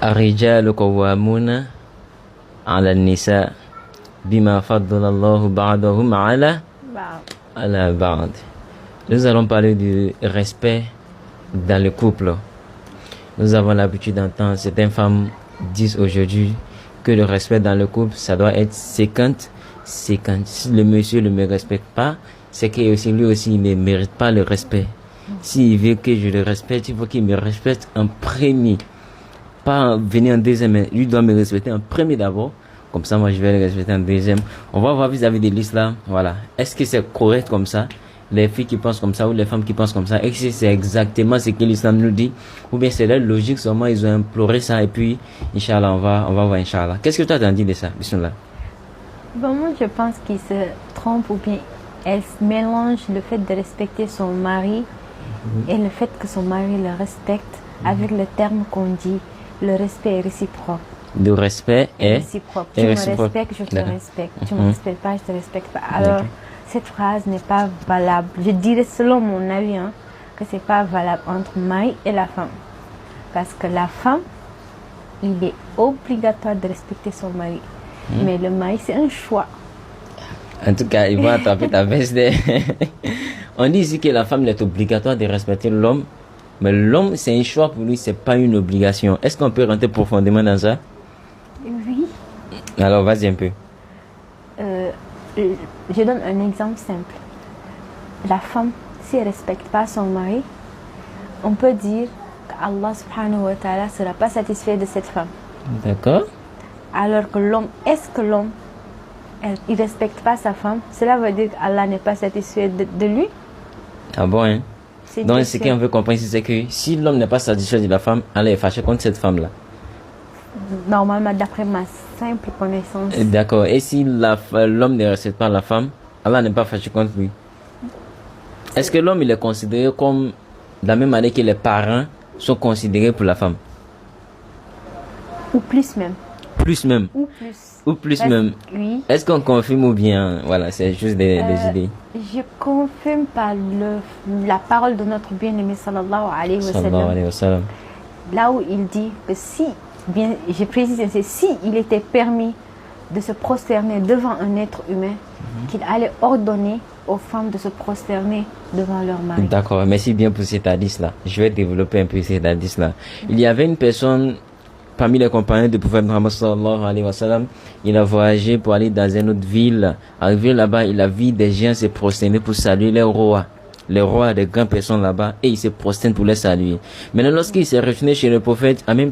الرجال قوامون على النساء بما فضل الله بعضهم على بعض. Nous allons parler du respect dans le couple. Nous avons l'habitude d'entendre certaines femmes disent aujourd'hui que le respect dans le couple, ça doit être 50-50. Si le monsieur ne me respecte pas, c'est que aussi, lui aussi, il ne mérite pas le respect. S'il veut que je le respecte, il faut qu'il me respecte en premier. Pas venir en deuxième, mais lui doit me respecter en premier d'abord. Comme ça, moi, je vais le respecter en deuxième. On va voir vis-à-vis de l'islam. Voilà. Est-ce que c'est correct comme ça? Les filles qui pensent comme ça ou les femmes qui pensent comme ça? Est-ce que c'est exactement ce que l'islam nous dit? Ou bien c'est leur logique seulement, ils ont imploré ça et puis, Inch'Allah, on va voir, Inch'Allah. Qu'est-ce que toi t'en dis de ça? Bismillah. Bon, moi, je pense qu'ils se trompent ou bien elle mélange le fait de respecter son mari et le fait que son mari le respecte avec le terme qu'on dit, le respect est réciproque. Le respect est réciproque. Tu me respectes, je te respecte. Tu ne me respectes pas, je te respecte pas. Alors, cette phrase n'est pas valable. Je dirais selon mon avis que c'est pas valable entre mari et la femme. Parce que la femme, il est obligatoire de respecter son mari. Mais le mari, c'est un choix. En tout cas, ils vont attraper ta veste. On dit ici que la femme est obligatoire de respecter l'homme. Mais l'homme, c'est un choix pour lui, c'est pas une obligation. Est-ce qu'on peut rentrer profondément dans ça? Oui. Alors, vas-y un peu. Je donne un exemple simple. La femme, si elle ne respecte pas son mari, on peut dire qu'Allah subhanahu wa ta'ala ne sera pas satisfait de cette femme. D'accord. Alors que l'homme, est-ce que l'homme, il ne respecte pas sa femme? Cela veut dire qu'Allah n'est pas satisfait de lui? Ah bon, hein? Donc, ce qu'on veut comprendre, c'est que si l'homme n'est pas satisfait de la femme, Allah est fâché contre cette femme-là. Normalement, d'après ma simple connaissance. D'accord. Et si l'homme ne respecte pas la femme, Allah n'est pas fâché contre lui. Est-ce que l'homme il est considéré comme de la même manière que les parents sont considérés pour la femme? Ou plus même. Plus même. Ou plus même. Oui. Est-ce qu'on confirme ou bien voilà, c'est juste des idées? Je confirme par la parole de notre bien-aimé sallallahu alayhi wa sallam. Là où il dit que si, bien, je précise, c'est si il était permis de se prosterner devant un être humain, qu'il allait ordonner aux femmes de se prosterner devant leur mari. D'accord, merci bien pour cet hadith-là. Je vais développer un peu cet hadith-là. Il y avait une personne parmi les compagnons du prophète Muhammad sallallahu alayhi wa sallam. Il a voyagé pour aller dans une autre ville. Arrivé là-bas, il a vu des gens se prosterner pour saluer les rois. Les rois, des grandes personnes là-bas, et il se prosterne pour les saluer. Maintenant, lorsqu'il s'est retourné chez le prophète, en même